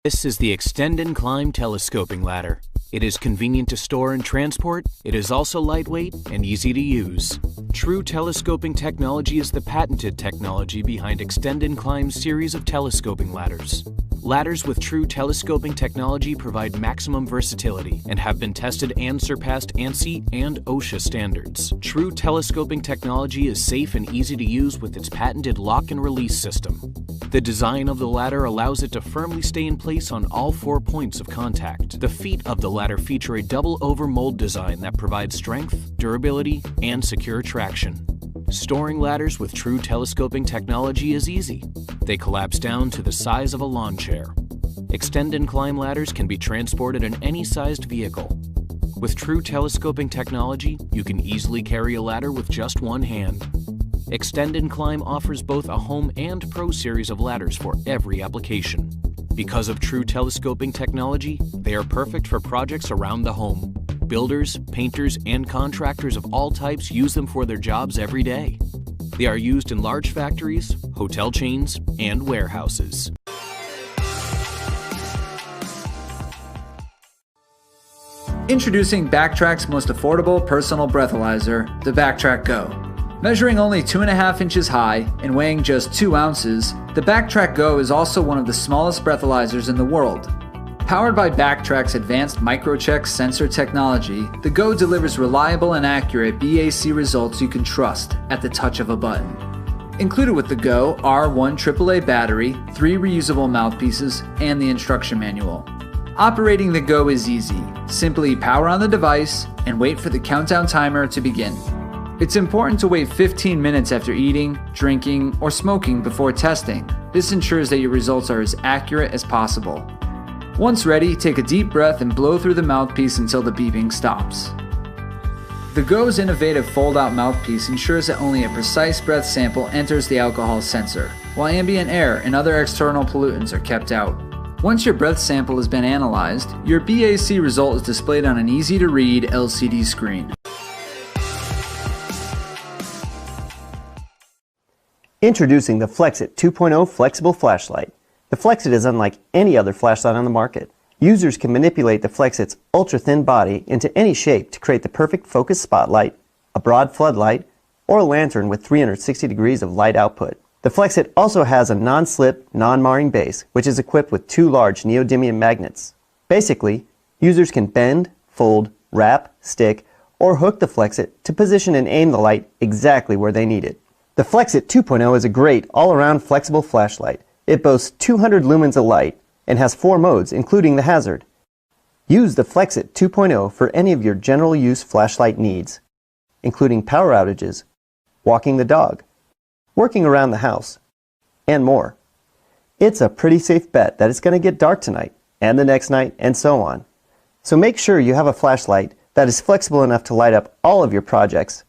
This is the Extend and Climb telescoping ladder. It is convenient to store and transport. It is also lightweight and easy to use. True telescoping technology is the patented technology behind Extend and Climb's series of telescoping ladders. Ladders with true telescoping technology provide maximum versatility and have been tested and surpassed ANSI and OSHA standards. True telescoping technology is safe and easy to use with its patented lock and release system. The design of the ladder allows it to firmly stay in place on all 4 points of contact. The feet of the ladder feature a double over mold design that provides strength, durability, and secure traction. Storing ladders with true telescoping technology is easy. They collapse down to the size of a lawn chair. Extend and Climb ladders can be transported in any sized vehicle. With true telescoping technology, you can easily carry a ladder with just one hand. Extend and Climb offers both a home and pro series of ladders for every application. Because of true telescoping technology, they are perfect for projects around the home. Builders, painters, and contractors of all types use them for their jobs every day. They are used in large factories, hotel chains, and warehouses. Introducing Backtrack's most affordable personal breathalyzer, the Backtrack Go. Measuring only 2.5 inches high and weighing just 2 ounces, the Backtrack Go is also one of the smallest breathalyzers in the world. Powered by Backtrack's advanced microcheck sensor technology, the Go delivers reliable and accurate BAC results you can trust at the touch of a button. Included with the Go are one AAA battery, 3 reusable mouthpieces, and the instruction manual. Operating the Go is easy. Simply power on the device and wait for the countdown timer to begin. It's important to wait 15 minutes after eating, drinking, or smoking before testing. This ensures that your results are as accurate as possible. Once ready, take a deep breath and blow through the mouthpiece until the beeping stops. The Go's innovative fold-out mouthpiece ensures that only a precise breath sample enters the alcohol sensor, while ambient air and other external pollutants are kept out. Once your breath sample has been analyzed, your BAC result is displayed on an easy-to-read LCD screen. Introducing the Flexit 2.0 Flexible Flashlight. The Flexit is unlike any other flashlight on the market. Users can manipulate the Flexit's ultra-thin body into any shape to create the perfect focus spotlight, a broad floodlight, or a lantern with 360 degrees of light output. The Flexit also has a non-slip, non-marring base, which is equipped with 2 large neodymium magnets. Basically, users can bend, fold, wrap, stick, or hook the Flexit to position and aim the light exactly where they need it. The Flexit 2.0 is a great all-around flexible flashlight. It boasts 200 lumens of light and has 4 modes, including the hazard. Use the Flexit 2.0 for any of your general use flashlight needs, including power outages, walking the dog, working around the house, and more. It's a pretty safe bet that it's going to get dark tonight, and the next night, and so on. So make sure you have a flashlight that is flexible enough to light up all of your projects